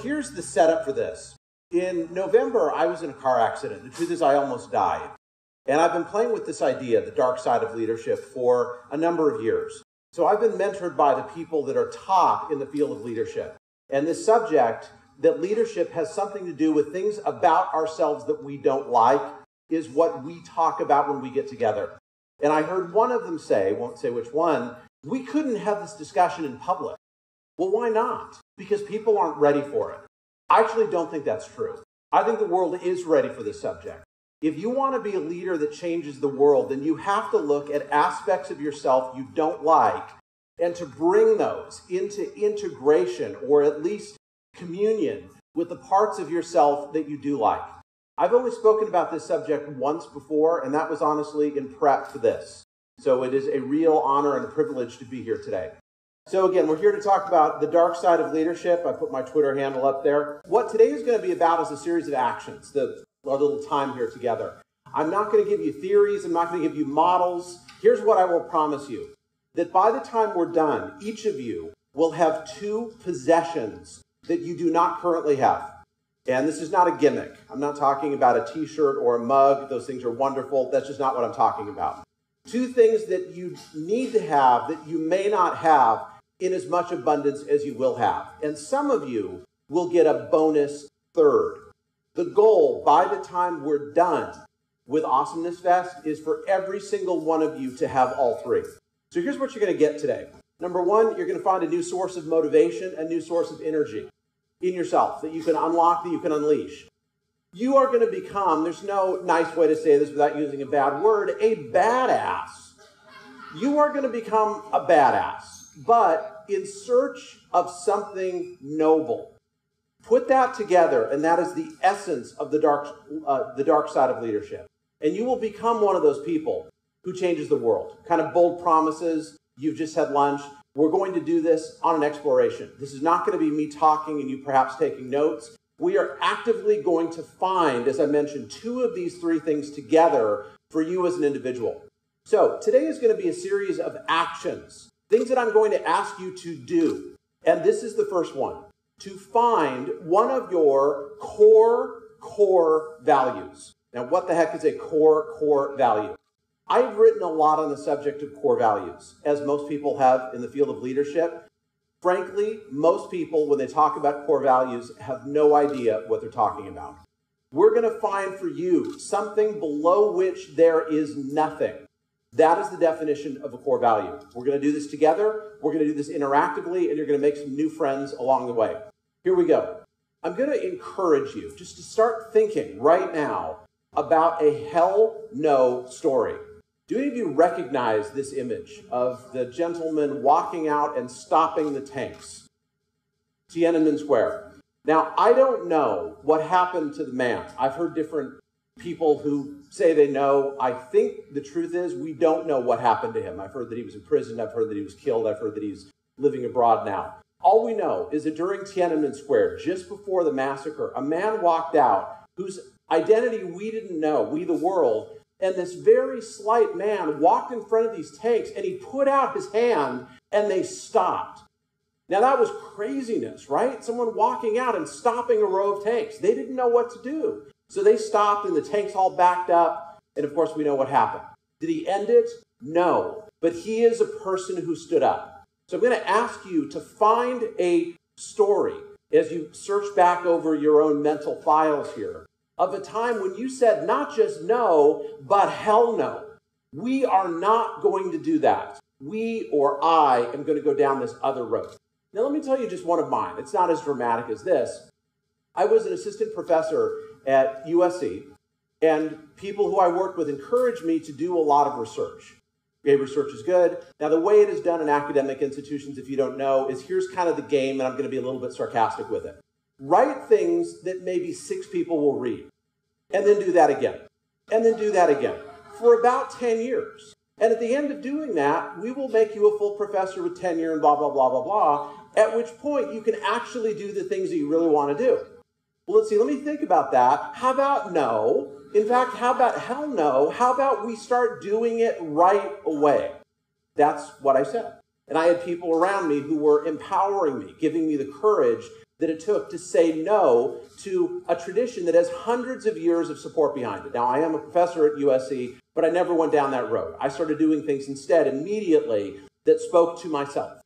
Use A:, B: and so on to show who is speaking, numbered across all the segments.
A: here's the setup for this. In November, I was in a car accident. The truth is I almost died. And I've been playing with this idea, the dark side of leadership, for a number of years. So I've been mentored by the people that are top in the field of leadership. And this subject, that leadership has something to do with things about ourselves that we don't like, is what we talk about when we get together. And I heard one of them say, won't say which one, we couldn't have this discussion in public. Well, why not? Because people aren't ready for it. I actually don't think that's true. I think the world is ready for this subject. If you want to be a leader that changes the world, then you have to look at aspects of yourself you don't like and to bring those into integration or at least communion with the parts of yourself that you do like. I've only spoken about this subject once before, and that was honestly in prep for this. So it is a real honor and a privilege to be here today. So again, we're here to talk about the dark side of leadership. I put my Twitter handle up there. What today is going to be about is a series of actions, our little time here together. I'm not going to give you theories. I'm not going to give you models. Here's what I will promise you, that by the time we're done, each of you will have 2 possessions that you do not currently have. And this is not a gimmick. I'm not talking about a t-shirt or a mug. Those things are wonderful. That's just not what I'm talking about. 2 things that you need to have that you may not have in as much abundance as you will have. And some of you will get a bonus 3rd. The goal by the time we're done with Awesomeness Fest is for every single one of you to have all 3. So here's what you're going to get today. Number 1, you're going to find a new source of motivation, a new source of energy in yourself that you can unlock, that you can unleash. You are going to become, there's no nice way to say this without using a bad word, a badass. You are going to become a badass, but in search of something noble. Put that together, and that is the essence of the dark side of leadership. And you will become one of those people who changes the world. Kind of bold promises. You've just had lunch. We're going to do this on an exploration. This is not going to be me talking and you perhaps taking notes. We are actively going to find, as I mentioned, 2 of these 3 things together for you as an individual. So today is going to be a series of actions, things that I'm going to ask you to do. And this is the first one. To find one of your core values. Now, what the heck is a core value? I've written a lot on the subject of core values, as most people have in the field of leadership. Frankly, most people, when they talk about core values, have no idea what they're talking about. We're going to find for you something below which there is nothing. That is the definition of a core value. We're going to do this together. We're going to do this interactively, and you're going to make some new friends along the way. Here we go. I'm going to encourage you just to start thinking right now about a hell no story. Do any of you recognize this image of the gentleman walking out and stopping the tanks? Tiananmen Square. Now, I don't know what happened to the man. I've heard different people who say they know. I think the truth is we don't know what happened to him. I've heard that he was imprisoned. I've heard that he was killed. I've heard that he's living abroad now. All we know is that during Tiananmen Square, just before the massacre, a man walked out whose identity we didn't know, we the world, and this very slight man walked in front of these tanks and he put out his hand and they stopped. Now that was craziness, right? Someone walking out and stopping a row of tanks. They didn't know what to do. So they stopped and the tanks all backed up. And of course we know what happened. Did he end it? No. But he is a person who stood up. So I'm going to ask you to find a story as you search back over your own mental files here of a time when you said not just no, but hell no. We are not going to do that. We or I am going to go down this other road. Now let me tell you just one of mine. It's not as dramatic as this. I was an assistant professor at USC, and people who I worked with encouraged me to do a lot of research. Okay, research is good. Now the way it is done in academic institutions, if you don't know, is here's kind of the game, and I'm going to be a little bit sarcastic with it. Write things that maybe 6 people will read, and then do that again, and then do that again for about 10 years. And at the end of doing that, we will make you a full professor with tenure and blah, blah, blah, blah, blah, at which point you can actually do the things that you really want to do. Well, let's see, let me think about that. How about no? In fact, how about hell no? How about we start doing it right away? That's what I said. And I had people around me who were empowering me, giving me the courage that it took to say no to a tradition that has hundreds of years of support behind it. Now, I am a professor at USC, but I never went down that road. I started doing things instead immediately that spoke to myself,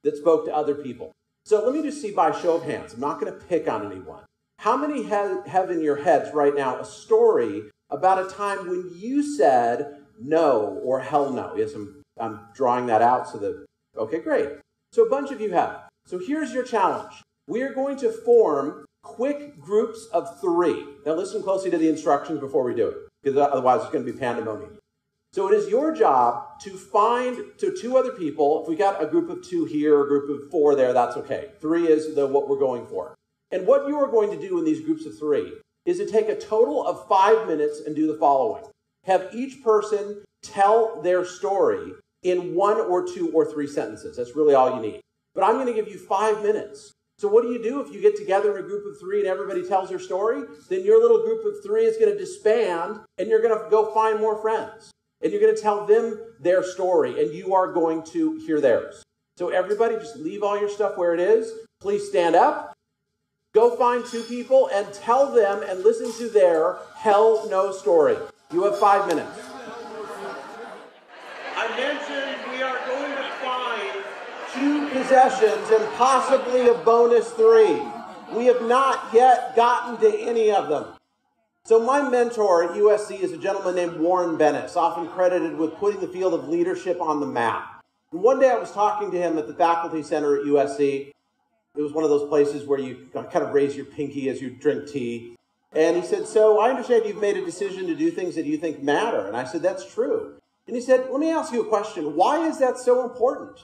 A: that spoke to other people. So let me just see by show of hands. I'm not going to pick on anyone. How many have in your heads right now a story about a time when you said no or hell no? Yes, I'm drawing that out so that, okay, great. So a bunch of you have. So here's your challenge. We are going to form quick groups of 3. Now listen closely to the instructions before we do it, because otherwise it's going to be pandemonium. So it is your job to find 2 other people. If we got a group of 2 here, a group of 4 there, that's okay. 3 is what we're going for. And what you are going to do in these groups of 3 is to take a total of 5 minutes and do the following. Have each person tell their story in 1 or 2 or 3 sentences. That's really all you need. But I'm going to give you 5 minutes. So what do you do if you get together in a group of 3 and everybody tells their story? Then your little group of 3 is going to disband, and you're going to go find more friends. And you're going to tell them their story, and you are going to hear theirs. So everybody just leave all your stuff where it is. Please stand up. Go find 2 people and tell them and listen to their hell no story. You have 5 minutes. I mentioned we are going to find 2 possessions and possibly a bonus 3. We have not yet gotten to any of them. So my mentor at USC is a gentleman named Warren Bennis, often credited with putting the field of leadership on the map. And one day I was talking to him at the faculty center at USC. It was one of those places where you kind of raise your pinky as you drink tea. And he said, so I understand you've made a decision to do things that you think matter. And I said, that's true. And he said, let me ask you a question. Why is that so important?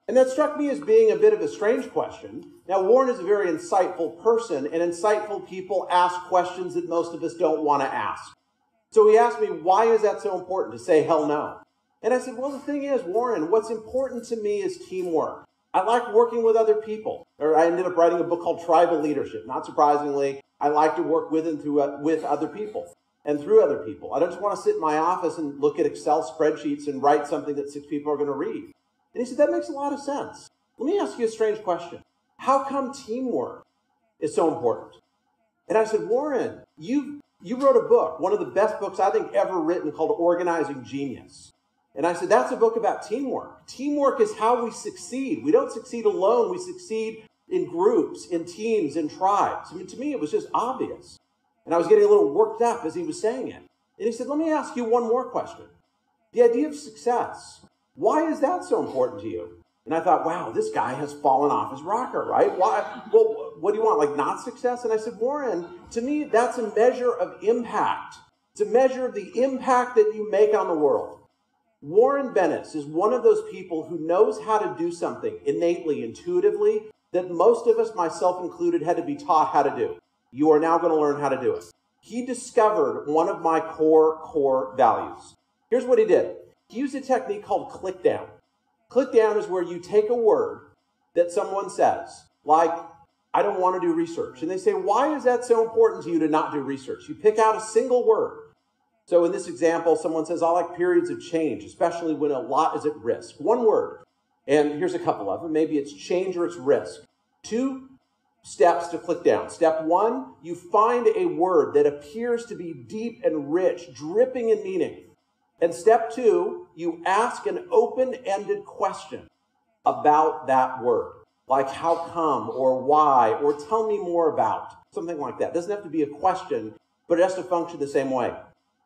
A: And that struck me as being a bit of a strange question. Now, Warren is a very insightful person, and insightful people ask questions that most of us don't want to ask. So he asked me, why is that so important to say hell no? And I said, well, the thing is, Warren, what's important to me is teamwork. I like working with other people. Or I ended up writing a book called Tribal Leadership. Not surprisingly, I like to work with and with other people and through other people. I don't just want to sit in my office and look at Excel spreadsheets and write something that 6 people are going to read. And he said, that makes a lot of sense. Let me ask you a strange question. How come teamwork is so important? And I said, Warren, you wrote a book, one of the best books I think ever written, called Organizing Genius. And I said, that's a book about teamwork. Teamwork is how we succeed. We don't succeed alone. We succeed in groups, in teams, in tribes. I mean, to me, it was just obvious. And I was getting a little worked up as he was saying it. And he said, let me ask you one more question. The idea of success. Why is that so important to you? And I thought, wow, this guy has fallen off his rocker, right? Why? Well, what do you want, like not success? And I said, Warren, to me, that's a measure of impact. It's a measure of the impact that you make on the world. Warren Bennis is one of those people who knows how to do something innately, intuitively, that most of us, myself included, had to be taught how to do. You are now going to learn how to do it. He discovered one of my core values. Here's what he did. He used a technique called click down. Click down is where you take a word that someone says, like, I don't want to do research. And they say, why is that so important to you to not do research? You pick out a single word. So in this example, someone says, I like periods of change, especially when a lot is at risk. One word. And here's a couple of them. Maybe it's change or it's risk. 2 steps to click down. Step 1, you find a word that appears to be deep and rich, dripping in meaning. And step 2, you ask an open-ended question about that word. Like how come, or why, or tell me more about. Something like that. It doesn't have to be a question, but it has to function the same way.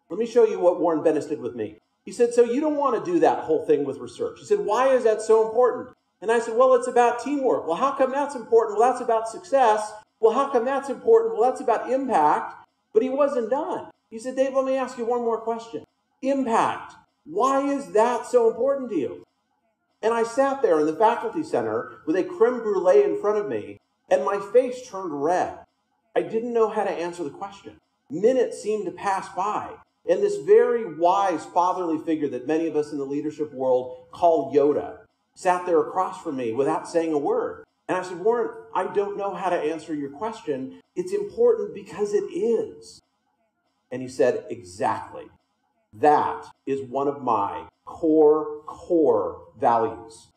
A: Let me show you what Warren Bennis did with me. He said, so you don't want to do that whole thing with research. He said, why is that so important? And I said, well, it's about teamwork. Well, how come that's important? Well, that's about success. Well, how come that's important? Well, that's about impact. But he wasn't done. He said, Dave, let me ask you one more question. Impact. Why is that so important to you? And I sat there in the faculty center with a creme brulee in front of me, and my face turned red. I didn't know how to answer the question. Minutes seemed to pass by. And this very wise fatherly figure that many of us in the leadership world call Yoda sat there across from me without saying a word. And I said, Warren, I don't know how to answer your question. It's important because it is. And he said, exactly. That is one of my core values.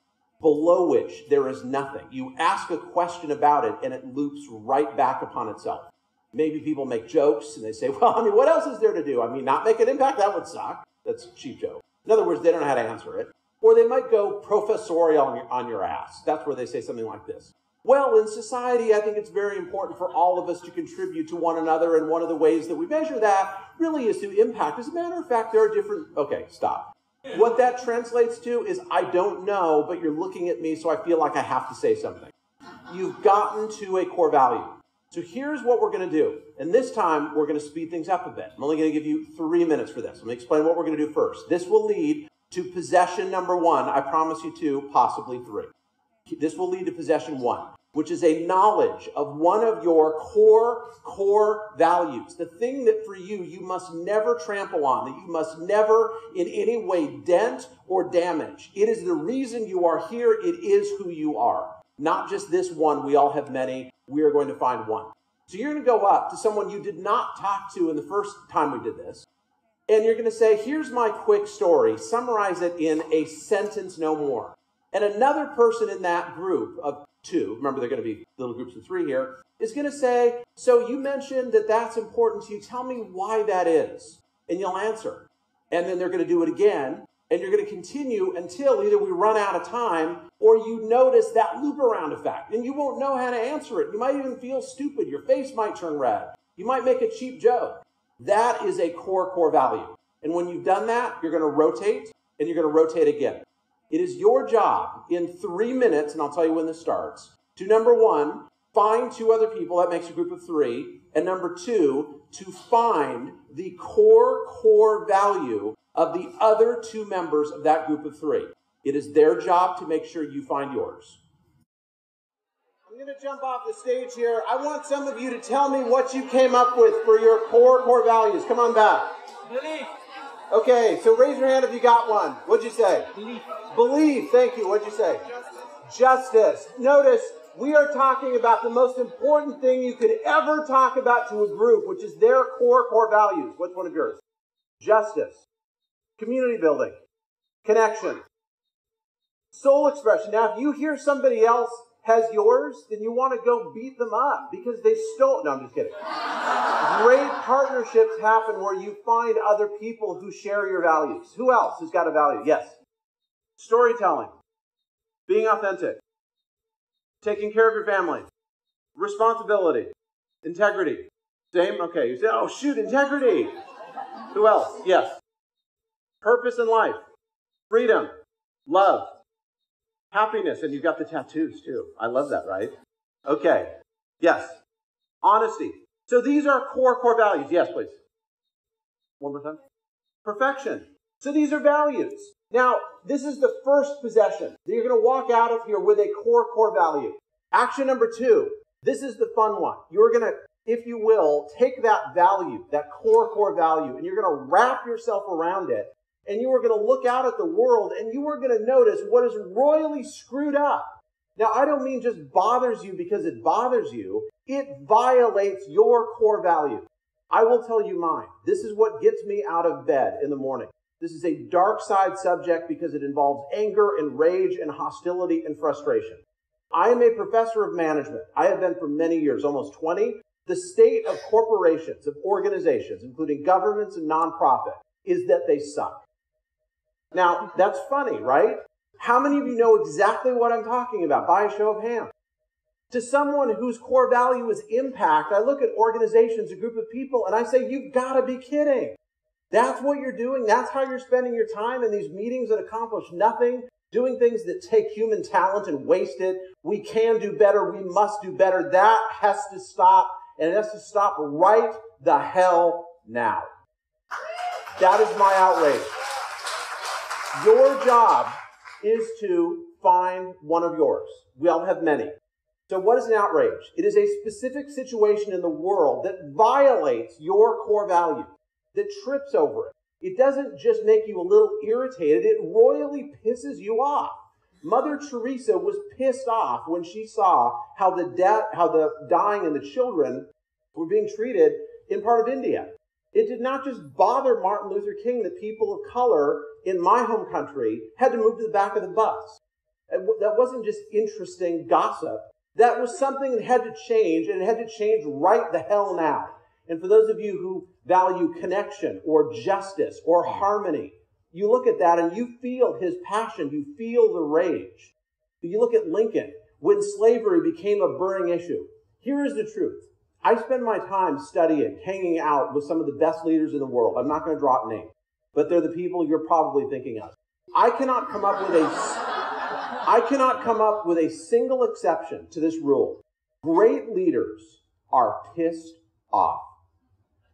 A: below which there is nothing. You ask a question about it, and it loops right back upon itself. Maybe people make jokes, and they say, well, I mean, what else is there to do? I mean, not make an impact? That would suck. That's a cheap joke. In other words, they don't know how to answer it. Or they might go professorial on your ass. That's where they say something like this. Well, in society, I think it's very important for all of us to contribute to one another, and one of the ways that we measure that really is to impact. As a matter of fact, there are different... Okay, stop. What that translates to is, I don't know, but you're looking at me, so I feel like I have to say something. You've gotten to a core value. So here's what we're going to do. And this time, we're going to speed things up a bit. I'm only going to give you 3 minutes for this. Let me explain what we're going to do first. This will lead to possession number 1. I promise you 2, possibly 3. This will lead to possession 1, which is a knowledge of one of your core values. The thing that for you, you must never trample on, that you must never in any way dent or damage. It is the reason you are here. It is who you are. Not just this one. We all have many. We are going to find one. So you're going to go up to someone you did not talk to in the first time we did this, and you're going to say, here's my quick story. Summarize it in a sentence, no more. And another person in that group of 2, remember they're going to be little groups of 3 here, is going to say, so you mentioned that that's important to you. Tell me why that is. And you'll answer. And then they're going to do it again. And you're going to continue until either we run out of time or you notice that loop around effect. And you won't know how to answer it. You might even feel stupid. Your face might turn red. You might make a cheap joke. That is a core value. And when you've done that, you're going to rotate and you're going to rotate again. It is your job in 3 minutes, and I'll tell you when this starts, to number 1, find 2 other people. That makes a group of 3. And number 2, to find the core value of the other 2 members of that group of 3. It is their job to make sure you find yours. I'm going to jump off the stage here. I want some of you to tell me what you came up with for your core values. Come on back.
B: Belief.
A: Okay, so raise your hand if you got one. What'd you say?
B: Belief.
A: Belief. Thank you. What'd you say? Justice. Notice, we are talking about the most important thing you could ever talk about to a group, which is their core values. What's one of yours? Justice. Community building. Connection. Soul expression. Now, if you hear somebody else has yours, then you want to go beat them up because they stole... No, I'm just kidding. Great partnerships happen where you find other people who share your values. Who else has got a value? Yes. Storytelling. Being authentic. Taking care of your family. Responsibility. Integrity. Same? Okay. You say, oh, shoot, integrity. Who else? Yes. Purpose in life. Freedom. Love. Happiness. And you've got the tattoos, too. I love that, right? Okay. Yes. Honesty. So these are core values. Yes, please. One more time. Perfection. So these are values. Now, this is the first possession. You're going to walk out of here with a core value. Action number 2. This is the fun one. You're going to, if you will, take that value, that core value, and you're going to wrap yourself around it. And you are going to look out at the world and you are going to notice what is royally screwed up. Now, I don't mean just bothers you because it bothers you. It violates your core value. I will tell you mine. This is what gets me out of bed in the morning. This is a dark side subject because it involves anger and rage and hostility and frustration. I am a professor of management. I have been for many years, almost 20. The state of corporations, of organizations, including governments and nonprofit, is that they suck. Now, that's funny, right? How many of you know exactly what I'm talking about? By a show of hands. To someone whose core value is impact, I look at organizations, a group of people, and I say, you've got to be kidding. That's what you're doing. That's how you're spending your time in these meetings that accomplish nothing, doing things that take human talent and waste it. We can do better. We must do better. That has to stop, and it has to stop right the hell now. That is my outrage. Your job is to find one of yours. We all have many. So what is an outrage? It is a specific situation in the world that violates your core value, that trips over it. It doesn't just make you a little irritated, it royally pisses you off. Mother Teresa was pissed off when she saw how the dying and the children were being treated in part of India. It did not just bother Martin Luther King that people of color in my home country had to move to the back of the bus. That wasn't just interesting gossip. That was something that had to change, and it had to change right the hell now. And for those of you who value connection or justice or harmony, you look at that and you feel his passion, you feel the rage. You look at Lincoln, when slavery became a burning issue. Here is the truth. I spend my time studying, hanging out with some of the best leaders in the world. I'm not going to drop names, but they're the people you're probably thinking of. I cannot come up with a single exception to this rule. Great leaders are pissed off.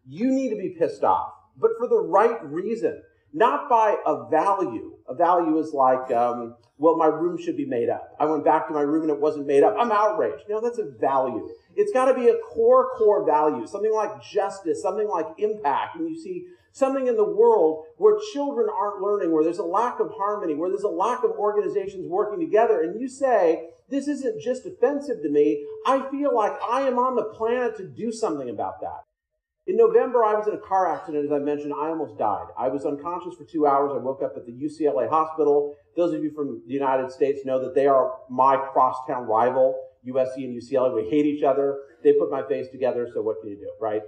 A: You need to be pissed off, but for the right reason, not by a value. A value is like, well, my room should be made up. I went back to my room and it wasn't made up. I'm outraged. No, that's a value. It's got to be a core value, something like justice, something like impact. And you see something in the world where children aren't learning, where there's a lack of harmony, where there's a lack of organizations working together. And you say, this isn't just offensive to me. I feel like I am on the planet to do something about that. In November, I was in a car accident, as I mentioned. I almost died. I was unconscious for 2 hours. I woke up at the UCLA hospital. Those of you from the United States know that they are my crosstown rival, USC and UCLA. We hate each other. They put my face together, so what can you do, right?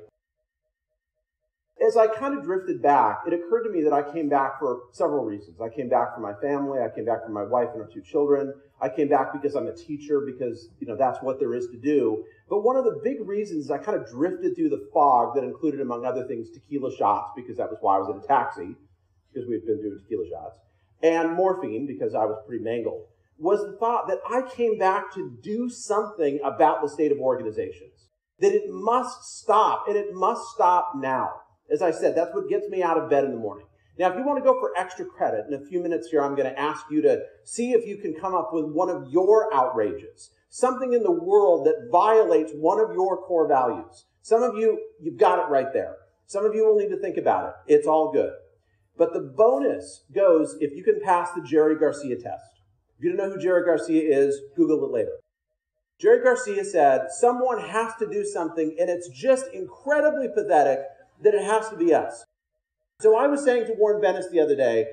A: As I kind of drifted back, it occurred to me that I came back for several reasons. I came back for my family. I came back for my wife and our 2 children. I came back because I'm a teacher, because, that's what there is to do. But one of the big reasons is I kind of drifted through the fog that included, among other things, tequila shots, because that was why I was in a taxi, because we had been doing tequila shots, and morphine, because I was pretty mangled, was the thought that I came back to do something about the state of organizations, that it must stop, and it must stop now. As I said, that's what gets me out of bed in the morning. Now, if you want to go for extra credit, in a few minutes here, I'm going to ask you to see if you can come up with one of your outrages, something in the world that violates one of your core values. Some of you, you've got it right there. Some of you will need to think about it. It's all good. But the bonus goes if you can pass the Jerry Garcia test. If you don't know who Jerry Garcia is, Google it later. Jerry Garcia said, someone has to do something, and it's just incredibly pathetic that it has to be us. So I was saying to Warren Bennis the other day,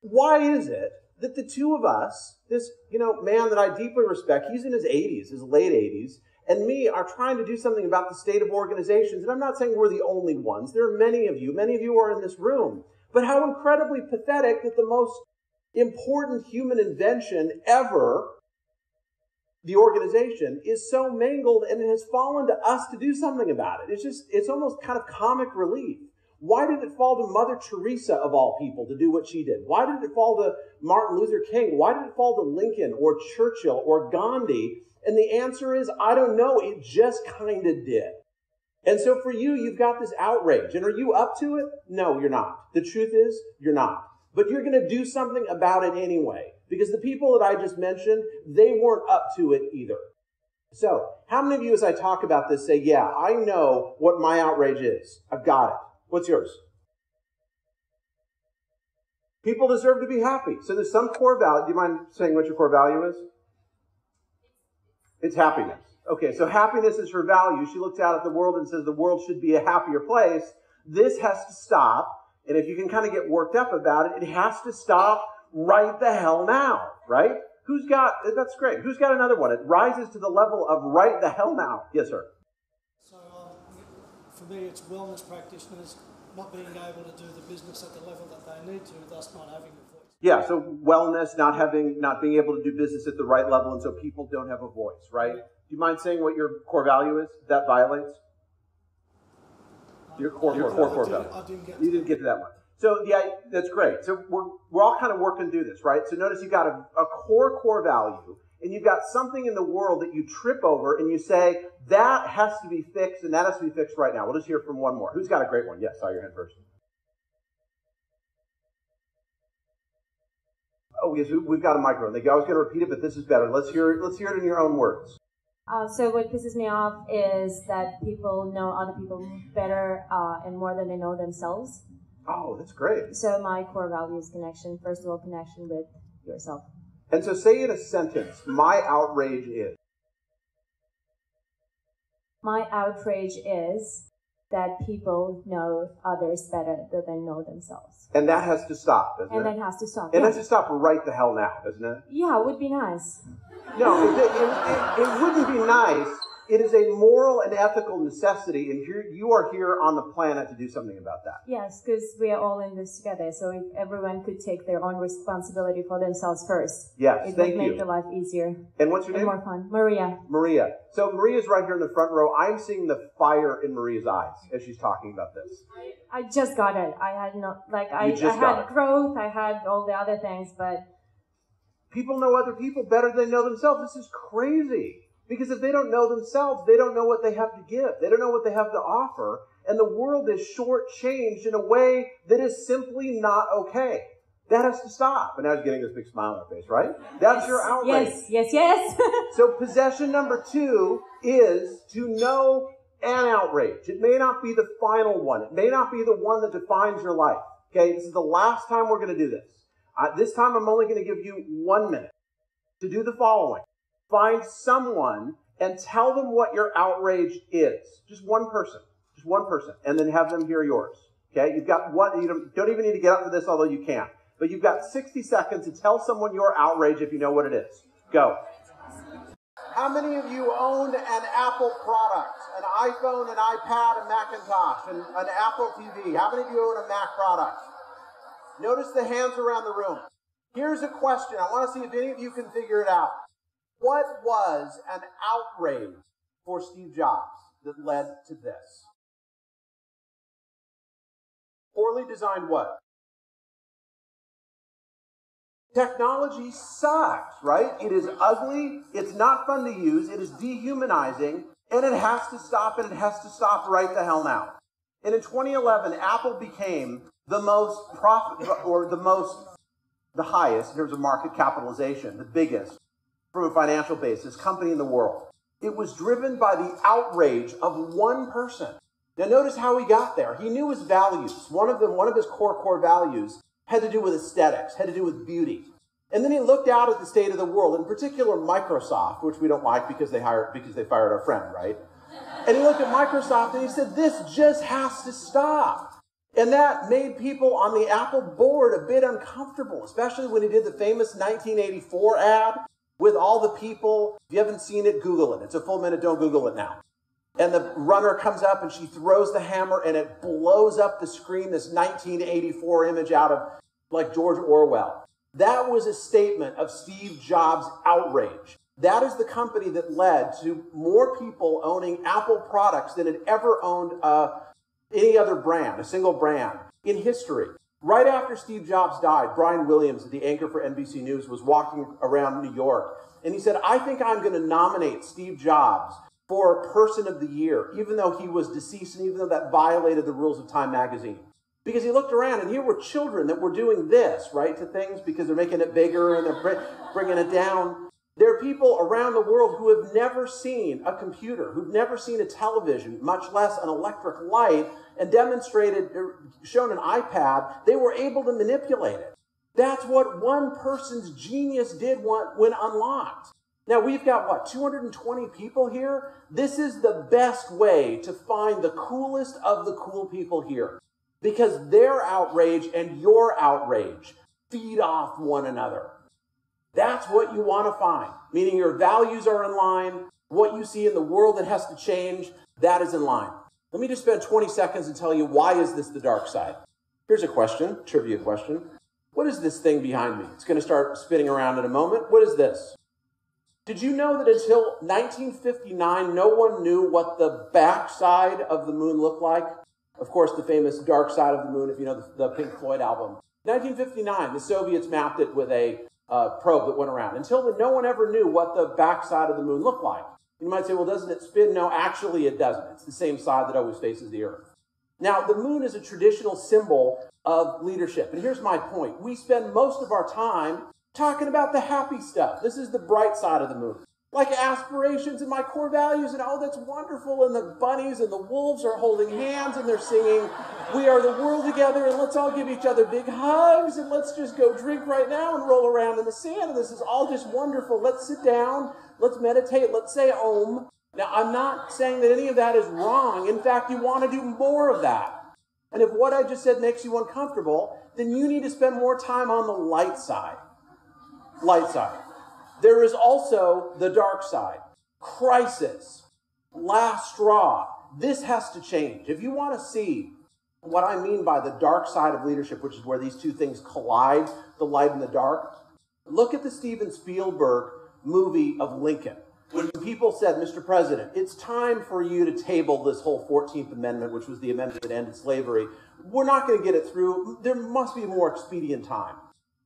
A: why is it that the 2 of us, this man that I deeply respect, he's in his 80s, his late 80s, and me are trying to do something about the state of organizations? And I'm not saying we're the only ones. There are many of you are in this room. But how incredibly pathetic that the most important human invention ever, the organization, is so mangled, and it has fallen to us to do something about it. It's almost kind of comic relief. Why did it fall to Mother Teresa, of all people, to do what she did? Why did it fall to Martin Luther King? Why did it fall to Lincoln or Churchill or Gandhi? And the answer is, I don't know. It just kind of did. And so for you, you've got this outrage. And are you up to it? No, you're not. The truth is, you're not. But you're going to do something about it anyway. Because the people that I just mentioned, they weren't up to it either. So, how many of you, as I talk about this, say, yeah, I know what my outrage is. I've got it. What's yours? People deserve to be happy. So there's some core value. Do you mind saying what your core value is? It's happiness. Okay, so happiness is her value. She looks out at the world and says the world should be a happier place. This has to stop. And if you can kind of get worked up about it, it has to stop right the hell now, right? That's great. Who's got another one? It rises to the level of right the hell now. Yes, sir.
B: So for me, it's wellness practitioners not being able to do the business at the level that they need to, thus not having a voice.
A: Yeah, so wellness, not being able to do business at the right level, and so people don't have a voice, right? Do you mind saying what your core value is that violates? Your core value. You didn't get to that one. So yeah, that's great. So we're all kind of working through this, right? So notice you've got a core value, and you've got something in the world that you trip over, and you say, that has to be fixed, and that has to be fixed right now. We'll just hear from one more. Who's got a great one? Yes, saw your hand first. Oh, yes, we've got a microphone. I was going to repeat it, but this is better. Let's hear it in your own words.
C: So what pisses me off is that people know other people better and more than they know themselves.
A: Oh, that's great.
C: So my core value is connection. First of all, connection with yourself.
A: And so say in a sentence, my outrage is.
C: My outrage is that people know others better than they know themselves.
A: And that has to stop, doesn't it?
C: And that has to stop.
A: It has to stop right the hell now, doesn't it?
C: Yeah, it would be nice.
A: No, it wouldn't be nice. It is a moral and ethical necessity, and you are here on the planet to do something about that.
C: Yes, because we are all in this together, so if everyone could take their own responsibility for themselves first,
A: yes,
C: it would make the life easier.
A: And what's your name?
C: And more fun. Maria.
A: Maria. So Maria's right here in the front row. I'm seeing the fire in Maria's eyes as she's talking about this.
C: I just got it. I had I had growth, I had all the other things, but...
A: People know other people better than they know themselves. This is crazy. Because if they don't know themselves, they don't know what they have to give. They don't know what they have to offer. And the world is shortchanged in a way that is simply not okay. That has to stop. And I was getting this big smile on her face, right? That's your outrage.
C: Yes.
A: So possession number 2 is to know an outrage. It may not be the final one. It may not be the one that defines your life. Okay, this is the last time we're going to do this. This time I'm only going to give you 1 minute to do the following. Find someone and tell them what your outrage is. Just one person. And then have them hear yours. Okay? You've got one. You don't even need to get up for this, although you can. But you've got 60 seconds to tell someone your outrage if you know what it is. Go. How many of you own an Apple product? An iPhone, an iPad, a Macintosh, and an Apple TV? How many of you own a Mac product? Notice the hands around the room. Here's a question. I want to see if any of you can figure it out. What was an outrage for Steve Jobs that led to this? Poorly designed what? Technology sucks, right? It is ugly, it's not fun to use, it is dehumanizing, and it has to stop, and it has to stop right the hell now. And in 2011, Apple became the highest in terms of market capitalization, the biggest, from a financial basis, company in the world. It was driven by the outrage of one person. Now notice how he got there. He knew his values. One of his core values had to do with aesthetics, had to do with beauty. And then he looked out at the state of the world, in particular Microsoft, which we don't like because they fired our friend, right? And he looked at Microsoft and he said, this just has to stop. And that made people on the Apple board a bit uncomfortable, especially when he did the famous 1984 ad with all the people. If you haven't seen it, Google it. It's a full minute, don't Google it now. And the runner comes up and she throws the hammer and it blows up the screen, this 1984 image out of like George Orwell. That was a statement of Steve Jobs' outrage. That is the company that led to more people owning Apple products than had ever owned any other brand, a single brand in history. Right after Steve Jobs died, Brian Williams, the anchor for NBC News, was walking around New York, and he said, I think I'm going to nominate Steve Jobs for Person of the Year, even though he was deceased and even though that violated the rules of Time magazine. Because he looked around and here were children that were doing this, right, to things because they're making it bigger and they're bringing it down. There are people around the world who have never seen a computer, who've never seen a television, much less an electric light, and shown an iPad. They were able to manipulate it. That's what one person's genius did when unlocked. Now, we've got, 220 people here? This is the best way to find the coolest of the cool people here. Because their outrage and your outrage feed off one another. That's what you want to find. Meaning your values are in line. What you see in the world that has to change, that is in line. Let me just spend 20 seconds and tell you, why is this the dark side? Here's a question, trivia question. What is this thing behind me? It's going to start spinning around in a moment. What is this? Did you know that until 1959, no one knew what the backside of the moon looked like? Of course, the famous Dark Side of the Moon, if you know the Pink Floyd album. 1959, the Soviets mapped it with a probe that went around. Until then, no one ever knew what the backside of the moon looked like. You might say, well, doesn't it spin? No, actually it doesn't. It's the same side that always faces the Earth. Now, the moon is a traditional symbol of leadership. And here's my point. We spend most of our time talking about the happy stuff. This is the bright side of the moon. Like aspirations and my core values and oh, that's wonderful. And the bunnies and the wolves are holding hands and they're singing, we are the world together and let's all give each other big hugs and let's just go drink right now and roll around in the sand. And this is all just wonderful. Let's sit down. Let's meditate. Let's say Om. Now, I'm not saying that any of that is wrong. In fact, you want to do more of that. And if what I just said makes you uncomfortable, then you need to spend more time on the light side. Light side. There is also the dark side. Crisis. Last straw. This has to change. If you want to see what I mean by the dark side of leadership, which is where these two things collide, the light and the dark, look at the Steven Spielberg movie of Lincoln. When people said, Mr. President, it's time for you to table this whole 14th Amendment, which was the amendment that ended slavery. We're not going to get it through. There must be more expedient time.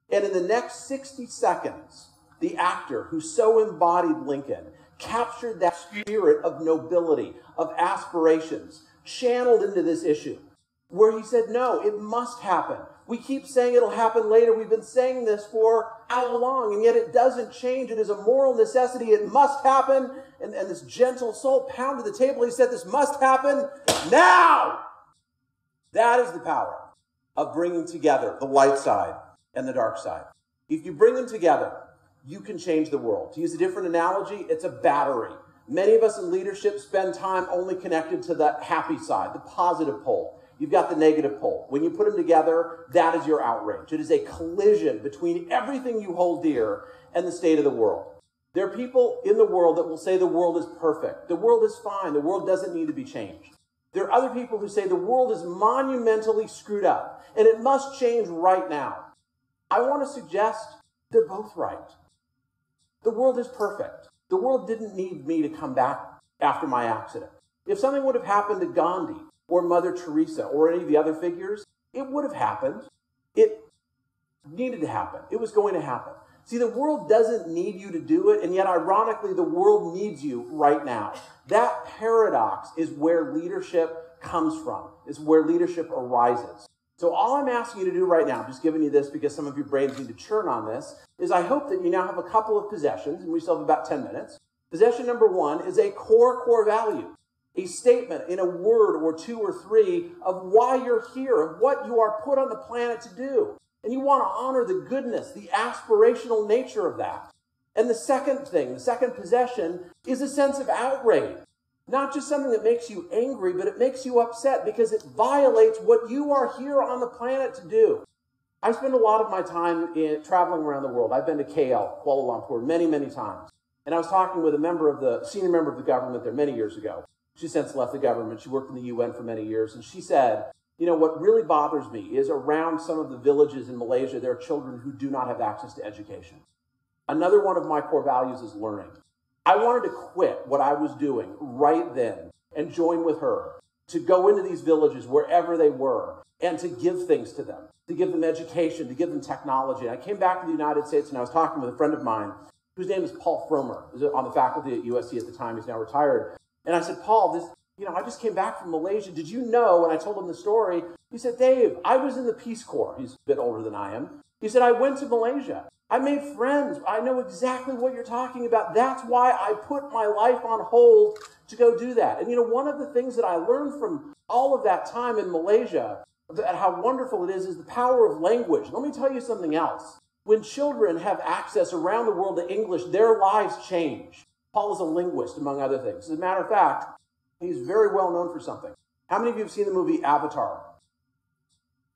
A: And in the next 60 seconds, the actor who so embodied Lincoln captured that spirit of nobility, of aspirations, channeled into this issue, where he said, no, it must happen. We keep saying it'll happen later. We've been saying this for how long, and yet it doesn't change. It is a moral necessity. It must happen. And this gentle soul pounded the table. He said, this must happen now. That is the power of bringing together the light side and the dark side. If you bring them together, you can change the world. To use a different analogy, it's a battery. Many of us in leadership spend time only connected to the happy side, the positive pole. You've got the negative pole. When you put them together, that is your outrage. It is a collision between everything you hold dear and the state of the world. There are people in the world that will say the world is perfect. The world is fine. The world doesn't need to be changed. There are other people who say the world is monumentally screwed up and it must change right now. I want to suggest they're both right. The world is perfect. The world didn't need me to come back after my accident. If something would have happened to Gandhi or Mother Teresa or any of the other figures, it would have happened. It needed to happen. It was going to happen. See, the world doesn't need you to do it, and yet ironically, the world needs you right now. That paradox is where leadership comes from. It's where leadership arises. So all I'm asking you to do right now, I'm just giving you this because some of your brains need to churn on this, is I hope that you now have a couple of possessions, and we still have about 10 minutes. Possession number one is a core value, a statement in a word or two or three of why you're here, of what you are put on the planet to do. And you want to honor the goodness, the aspirational nature of that. And the second thing, the second possession, is a sense of outrage. Not just something that makes you angry, but it makes you upset because it violates what you are here on the planet to do. I spend a lot of my time traveling around the world. I've been to KL, Kuala Lumpur, many, many times. And I was talking with a senior member of the government there many years ago. She since left the government. She worked in the UN for many years. And she said, you know, what really bothers me is around some of the villages in Malaysia, there are children who do not have access to education. Another one of my core values is learning. I wanted to quit what I was doing right then and join with her to go into these villages wherever they were and to give things to them, to give them education, to give them technology. And I came back to the United States and I was talking with a friend of mine whose name is Paul Fromer. He was on the faculty at USC at the time. He's now retired. And I said, Paul, I just came back from Malaysia. Did you know? And I told him the story. He said, Dave, I was in the Peace Corps. He's a bit older than I am. He said, I went to Malaysia. I made friends. I know exactly what you're talking about. That's why I put my life on hold to go do that. And one of the things that I learned from all of that time in Malaysia, about how wonderful it is the power of language. Let me tell you something else. When children have access around the world to English, their lives change. Paul is a linguist, among other things. As a matter of fact, he's very well known for something. How many of you have seen the movie Avatar?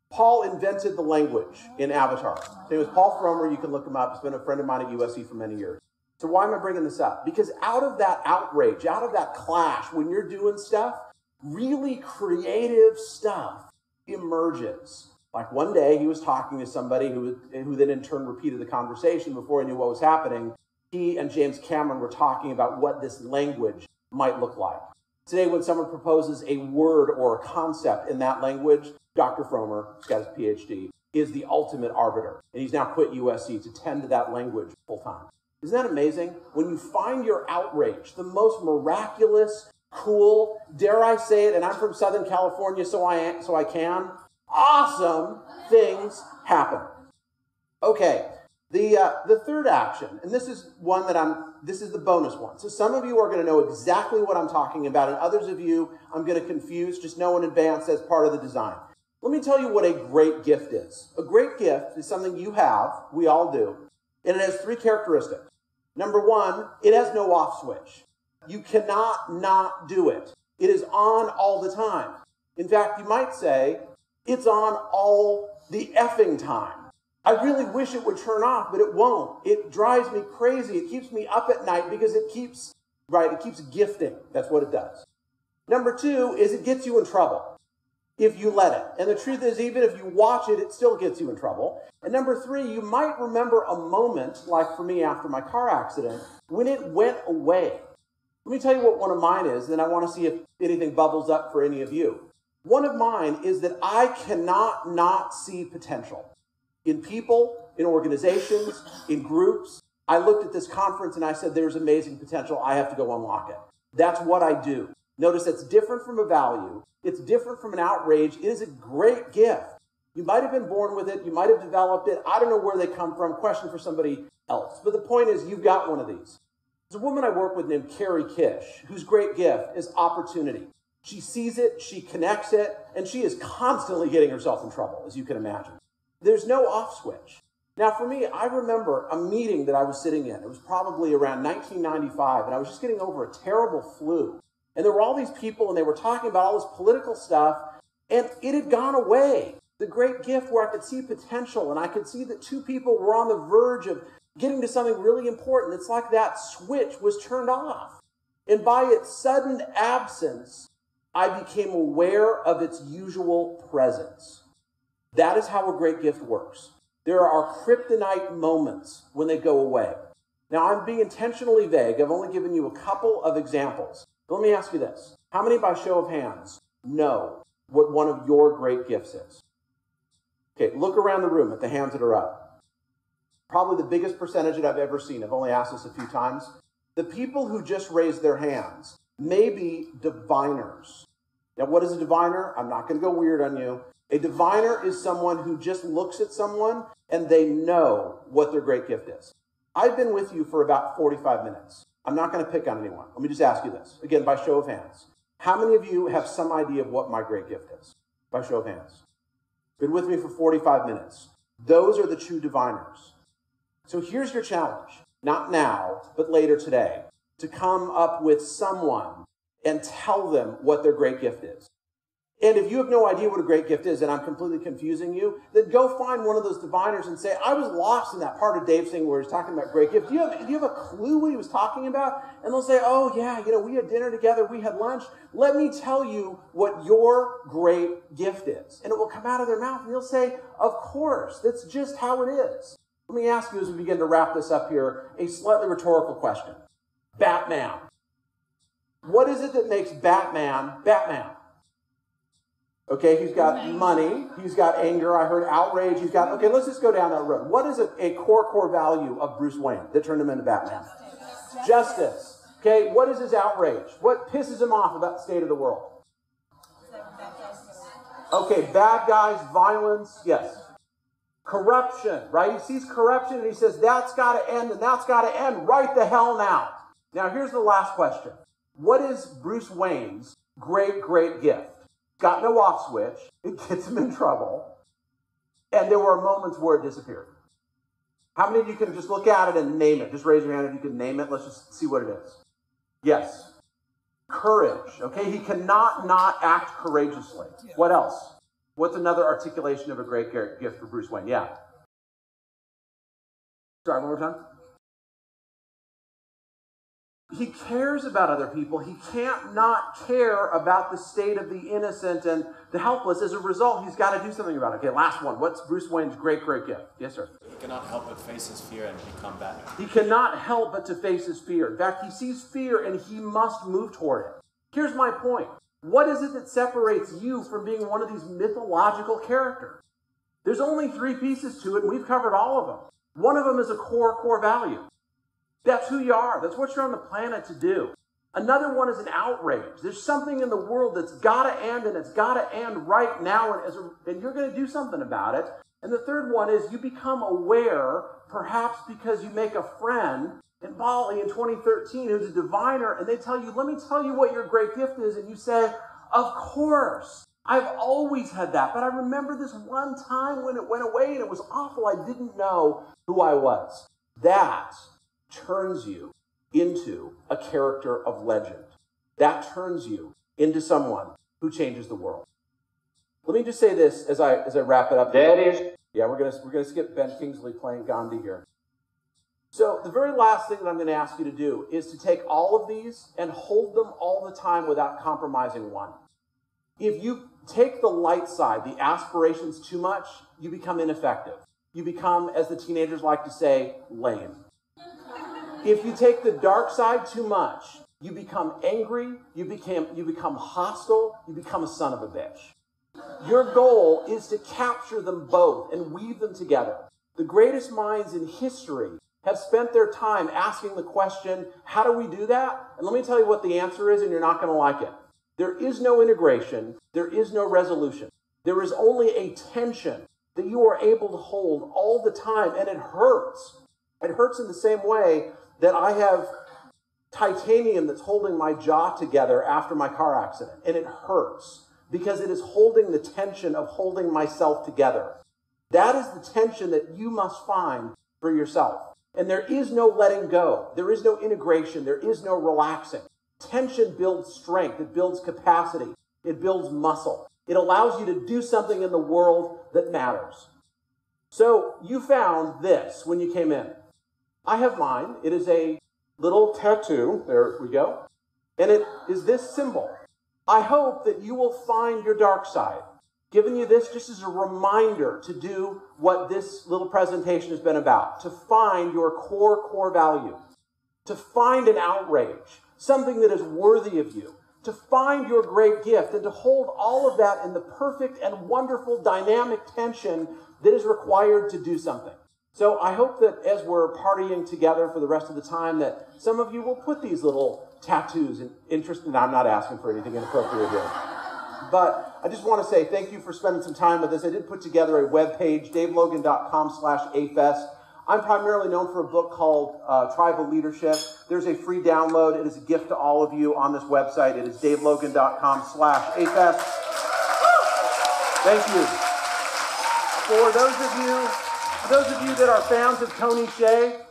A: Paul invented the language in Avatar. His name was Paul Fromer. You can look him up. He's been a friend of mine at USC for many years. So why am I bringing this up? Because out of that outrage, out of that clash, when you're doing stuff, really creative stuff emerges. Like one day he was talking to somebody who then in turn repeated the conversation before he knew what was happening. He and James Cameron were talking about what this language might look like. Today, when someone proposes a word or a concept in that language, Dr. Fromer, who's got his PhD, is the ultimate arbiter. And he's now quit USC to tend to that language full time. Isn't that amazing? When you find your outrage, the most miraculous, cool, dare I say it, and I'm from Southern California, so I can, awesome things happen. Okay, the third action, and this is one that this is the bonus one. So some of you are going to know exactly what I'm talking about, and others of you I'm going to confuse. Just know in advance as part of the design. Let me tell you what a great gift is. A great gift is something you have, we all do, and it has three characteristics. Number one, it has no off switch. You cannot not do it. It is on all the time. In fact, you might say, it's on all the effing time. I really wish it would turn off, but it won't. It drives me crazy. It keeps me up at night because it keeps gifting. That's what it does. Number two is it gets you in trouble if you let it. And the truth is, even if you watch it, it still gets you in trouble. And number three, you might remember a moment, like for me after my car accident, when it went away. Let me tell you what one of mine is, and I want to see if anything bubbles up for any of you. One of mine is that I cannot not see potential. In people, in organizations, in groups. I looked at this conference and I said, there's amazing potential. I have to go unlock it. That's what I do. Notice that's different from a value. It's different from an outrage. It is a great gift. You might have been born with it. You might have developed it. I don't know where they come from. Question for somebody else. But the point is, you've got one of these. There's a woman I work with named Carrie Kish, whose great gift is opportunity. She sees it, she connects it, and she is constantly getting herself in trouble, as you can imagine. There's no off switch. Now, for me, I remember a meeting that I was sitting in. It was probably around 1995, and I was just getting over a terrible flu. And there were all these people, and they were talking about all this political stuff, and it had gone away. The great gift where I could see potential, and I could see that two people were on the verge of getting to something really important. It's like that switch was turned off. And by its sudden absence, I became aware of its usual presence. That is how a great gift works. There are kryptonite moments when they go away. Now, I'm being intentionally vague. I've only given you a couple of examples. But let me ask you this. How many, by show of hands, know what one of your great gifts is? Okay, look around the room at the hands that are up. Probably the biggest percentage that I've ever seen. I've only asked this a few times. The people who just raised their hands may be diviners. Now, what is a diviner? I'm not going to go weird on you. A diviner is someone who just looks at someone and they know what their great gift is. I've been with you for about 45 minutes. I'm not going to pick on anyone. Let me just ask you this. Again, by show of hands. How many of you have some idea of what my great gift is? By show of hands. Been with me for 45 minutes. Those are the true diviners. So here's your challenge. Not now, but later today. To come up with someone and tell them what their great gift is. And if you have no idea what a great gift is, and I'm completely confusing you, then go find one of those diviners and say, I was lost in that part of Dave's thing where he's talking about great gift. Do you have a clue what he was talking about? And they'll say, oh yeah, we had dinner together, we had lunch. Let me tell you what your great gift is. And it will come out of their mouth and they'll say, of course, that's just how it is. Let me ask you as we begin to wrap this up here, a slightly rhetorical question. Batman. What is it that makes Batman, Batman? Okay, he's got money, he's got anger, I heard outrage, okay, let's just go down that road. What is a core value of Bruce Wayne that turned him into Batman? Justice. Okay, what is his outrage? What pisses him off about the state of the world? Okay, bad guys, violence, yes. Corruption, right? He sees corruption and he says, that's got to end and that's got to end right the hell now. Now, here's the last question. What is Bruce Wayne's great gift? Got no off switch. It gets him in trouble. And there were moments where it disappeared. How many of you can just look at it and name it? Just raise your hand if you can name it. Let's just see what it is. Yes. Courage. Okay, he cannot not act courageously. What else? What's another articulation of a great gift for Bruce Wayne? Yeah. Sorry, one more time. He cares about other people. He can't not care about the state of the innocent and the helpless. As a result, he's got to do something about it. Okay, last one. What's Bruce Wayne's great gift? Yes, sir.
D: He cannot help but face his fear and become Batman.
A: He cannot help but to face his fear. In fact, he sees fear and he must move toward it. Here's my point. What is it that separates you from being one of these mythological characters? There's only three pieces to it, and we've covered all of them. One of them is a core value. That's who you are. That's what you're on the planet to do. Another one is an outrage. There's something in the world that's got to end, and it's got to end right now, and you're going to do something about it. And the third one is you become aware, perhaps because you make a friend in Bali in 2013 who's a diviner, and they tell you, let me tell you what your great gift is, and you say, of course. I've always had that, but I remember this one time when it went away, and it was awful. I didn't know who I was. That turns you into a character of legend. That turns you into someone who changes the world. Let me just say this as I wrap it up. Yeah, we're gonna skip Ben Kingsley playing Gandhi here. So the very last thing that I'm going to ask you to do is to take all of these and hold them all the time without compromising one. If you take the light side, the aspirations too much, you become ineffective. You become, as the teenagers like to say, lame. If you take the dark side too much, you become angry, you become hostile, you become a son of a bitch. Your goal is to capture them both and weave them together. The greatest minds in history have spent their time asking the question, how do we do that? And let me tell you what the answer is, and you're not going to like it. There is no integration. There is no resolution. There is only a tension that you are able to hold all the time, and it hurts. It hurts in the same way that I have titanium that's holding my jaw together after my car accident, and it hurts because it is holding the tension of holding myself together. That is the tension that you must find for yourself. And there is no letting go. There is no integration. There is no relaxing. Tension builds strength. It builds capacity. It builds muscle. It allows you to do something in the world that matters. So you found this when you came in. I have mine. It is a little tattoo. There we go. And it is this symbol. I hope that you will find your dark side. Giving you this just as a reminder to do what this little presentation has been about, to find your core value, to find an outrage, something that is worthy of you, to find your great gift, and to hold all of that in the perfect and wonderful dynamic tension that is required to do something. So I hope that as we're partying together for the rest of the time, that some of you will put these little tattoos in interest, and I'm not asking for anything inappropriate here. But I just want to say thank you for spending some time with us. I did put together a webpage, davelogan.com/AFest. I'm primarily known for a book called Tribal Leadership. There's a free download. It is a gift to all of you on this website. It is davelogan.com/AFest. Thank you. For those of you that are fans of Tony Hsieh,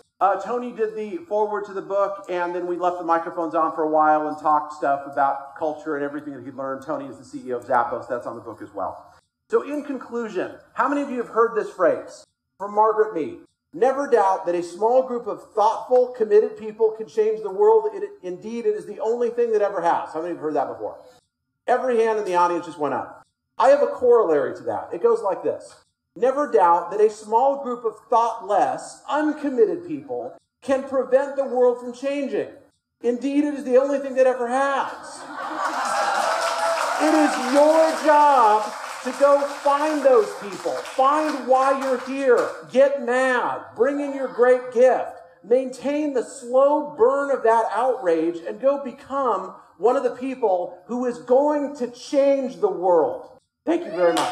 A: Tony did the foreword to the book, and then we left the microphones on for a while and talked stuff about culture and everything that he'd learned. Tony is the CEO of Zappos. That's on the book as well. So in conclusion, how many of you have heard this phrase from Margaret Mead? Never doubt that a small group of thoughtful, committed people can change the world. Indeed, it is the only thing that ever has. How many of you have heard that before? Every hand in the audience just went up. I have a corollary to that. It goes like this. Never doubt that a small group of thoughtless, uncommitted people can prevent the world from changing. Indeed, it is the only thing that ever has. It is your job to go find those people. Find why you're here. Get mad. Bring in your great gift. Maintain the slow burn of that outrage and go become one of the people who is going to change the world. Thank you very much.